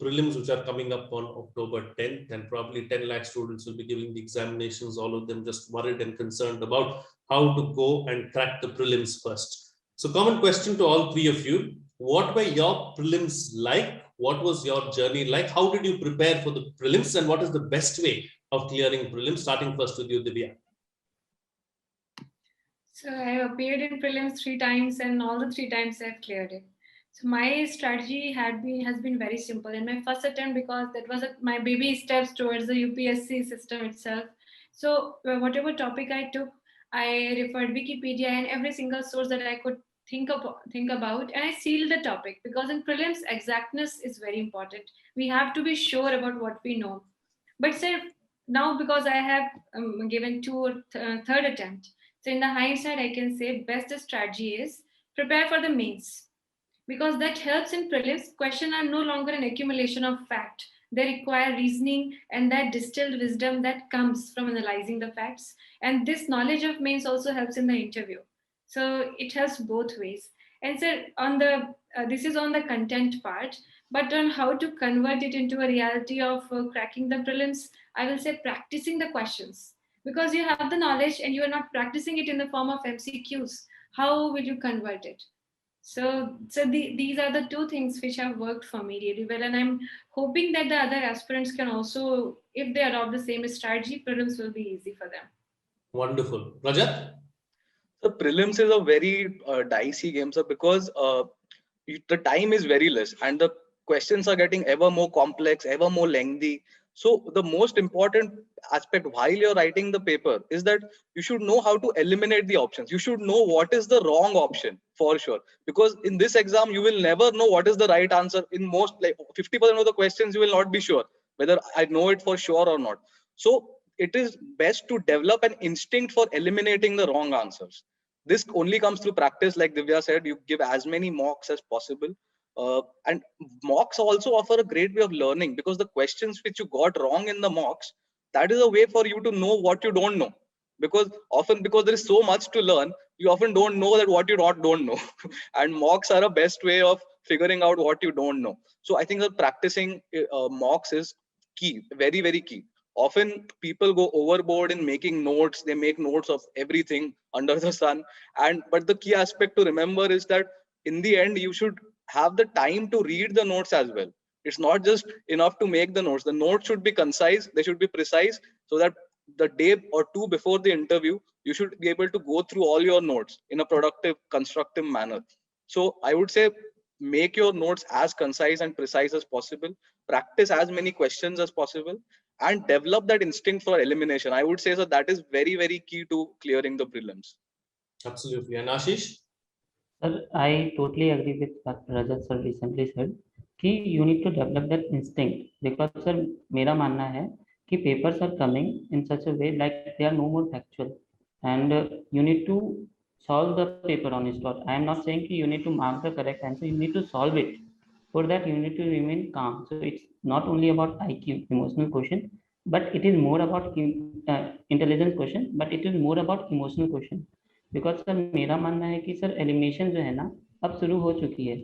prelims which are coming up on October 10th, and probably 10 lakh students will be giving the examinations, all of them just worried and concerned about how to go and crack the prelims first. So common question to all three of you: what were your prelims like? What was your journey like? How did you prepare for the prelims, and what is the best way of clearing prelims? Starting first with you, Divya. So I appeared in prelims 3 times, and all the 3 times I've cleared it. So my strategy has been very simple. In my first attempt, because that was my baby steps towards the UPSC system itself. So whatever topic I took, I referred Wikipedia and every single source that I could think about, and I sealed the topic, because in prelims exactness is very important. We have to be sure about what we know. But sir, now because I have given third attempt, so in the hindsight, I can say best strategy is prepare for the mains, because that helps in prelims. Questions are no longer an accumulation of fact. They require reasoning and that distilled wisdom that comes from analyzing the facts. And this knowledge of mains also helps in the interview. So it helps both ways. And so on the this is on the content part, but on how to convert it into a reality of cracking the prelims, I will say practicing the questions, because you have the knowledge and you are not practicing it in the form of MCQs. How will you convert it? These are the two things which have worked for me really well, and I'm hoping that the other aspirants can also, if they adopt the same strategy, prelims will be easy for them. Wonderful. Rajat? The prelims is a very dicey game, sir, because the time is very less and the questions are getting ever more complex, ever more lengthy. So the most important aspect while you're writing the paper is that you should know how to eliminate the options. You should know what is the wrong option for sure, because in this exam you will never know what is the right answer. In most, like 50% of the questions, you will not be sure whether I know it for sure or not. So it is best to develop an instinct for eliminating the wrong answers. This only comes through practice. Like Divya said, you give as many mocks as possible. And mocks also offer a great way of learning, because the questions which you got wrong in the mocks, that is a way for you to know what you don't know. Because there is so much to learn, you often don't know that what you don't know. And mocks are a best way of figuring out what you don't know. So I think that practicing mocks is key, very, very key. Often people go overboard in making notes. They make notes of everything under the sun. But the key aspect to remember is that in the end, you should have the time to read the notes as well. It's not just enough to make the notes. The notes should be concise. They should be precise, so that the day or two before the interview, you should be able to go through all your notes in a productive, constructive manner. So I would say make your notes as concise and precise as possible. Practice as many questions as possible, and develop that instinct for elimination. I would say so that is very, very key to clearing the prelims. Absolutely. And Ashish? Sir, I totally agree with what Rajat sir recently said कि you need to develop that instinct, because sir मेरा मानना है कि papers are coming in such a way like they are no more factual, and you need to solve the paper on the spot. I am not saying कि you need to mark the correct answer, you need to solve it. For that you need to remain calm. So it's not only about IQ, emotional question, but it is more about intelligence question, but it is more about emotional question. Because sir मेरा मानना है कि sir elimination जो है ना अब शुरू हो चुकी है.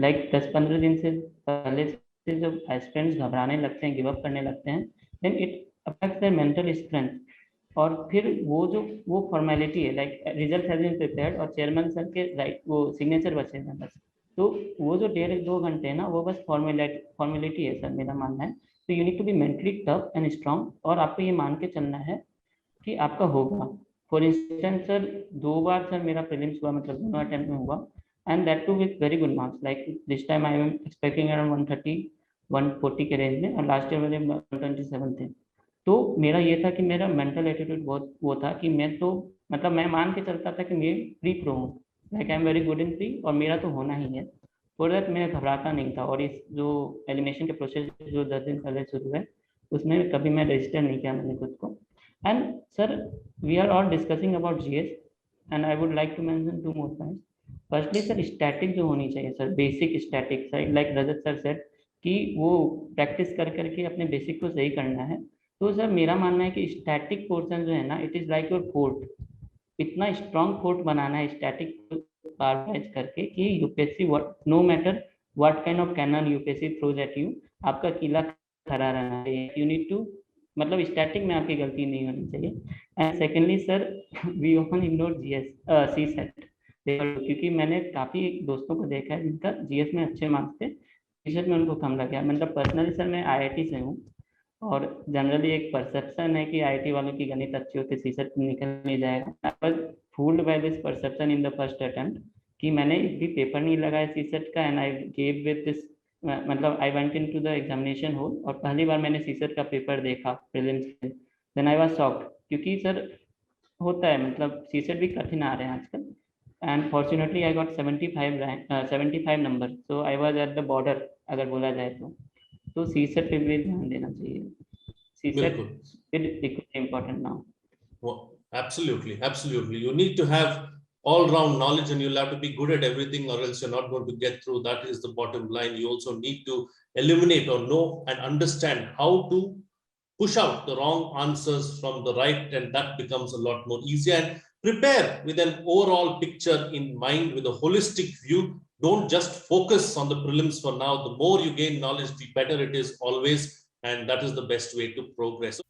लाइक 10-15 दिन से पहले से जब एस्पिरेंट्स घबराने लगते हैं, गिव अप करने लगते हैं, then it affects their mental strength. और फिर वो फॉर्मेलिटी है, like result has been prepared और चेयरमैन सर के राइट वो सिग्नेचर बचे हैं बस. तो वो जो 1.5-2 घंटे है ना, वो बस फॉर्मेलिटी है सर, मेरा मानना है. तो you need to be mentally tough and strong, और आपको ये मान के चलना है कि आपका होगा. फॉर इंस्टेंस सर 2 बार सर मेरा प्रीलिम्स हुआ, मतलब दोनों अटेम्प्ट में हुआ, and that too with very good marks. Like this time I am expecting around 130-140 के रेंज में, और लास्ट ईयर मेरे 127 थे. तो मेरा ये था कि मेरा मेंटल एटीट्यूड बहुत वो था कि मैं तो मतलब मैं मान के चलता था कि मैं प्री प्रो हूँ, like I am very good in pre, और मेरा तो होना ही है. फॉर दैट मैं घबराता नहीं था. और इस जो एलिमिनेशन के प्रोसेस जो 10 दिन पहले शुरू है, उसमें कभी मैं रजिस्टर नहीं किया मैंने खुद को. And sir, we are all discussing about GS, and I would like to mention 2 more points. Firstly, sir, static जो होनी चाहिए सर, बेसिक स्टैटिक, like रजत सर सेड कि वो प्रैक्टिस कर करके अपने बेसिक को सही करना है. तो सर मेरा मानना है कि स्टैटिक पोर्शन जो है ना, it is like your fort. इतना स्ट्रॉन्ग फोर्ट बनाना है स्टैटिक पार्ट करके कि UPSC no matter what kind of cannon UPSC throws at you, आपका किला खड़ा रहना चाहिए. You need to, मतलब स्टार्टिंग में आपकी गलती नहीं होनी चाहिए. And secondly sir, we often ignore CSET, क्योंकि मैंने काफी दोस्तों को देखा है जिनका GS में अच्छे मार्क्स थे, CSET में उनको कम लग गया. मतलब पर्सनली सर मैं IIT से हूँ, और जनरली एक परसेप्शन है कि IIT वालों की गणित अच्छी होती है, CSET निकल नहीं जाएगा. I was fooled by this perception in the first attempt कि मैंने एक भी पेपर नहीं लगाया CSET का, and I gave with this, मतलब I went into the examination hall और पहली बार मैंने CSET का पेपर देखा प्रीलिम्स में. देन आई वाज शॉक्ड, क्योंकि सर होता है, मतलब CSET भी कठिन आ रहे हैं आजकल. And fortunately I got 75 number, so I was at the border अगर बोला जाए तो CSET पे भी ध्यान देना चाहिए. CSET is important now. Well, absolutely. You need to have all-round knowledge, and you'll have to be good at everything, or else you're not going to get through. That is the bottom line. You also need to eliminate or know and understand how to push out the wrong answers from the right, and that becomes a lot more easier. And prepare with an overall picture in mind, with a holistic view. Don't just focus on the prelims for now. The more you gain knowledge, the better it is always, and that is the best way to progress.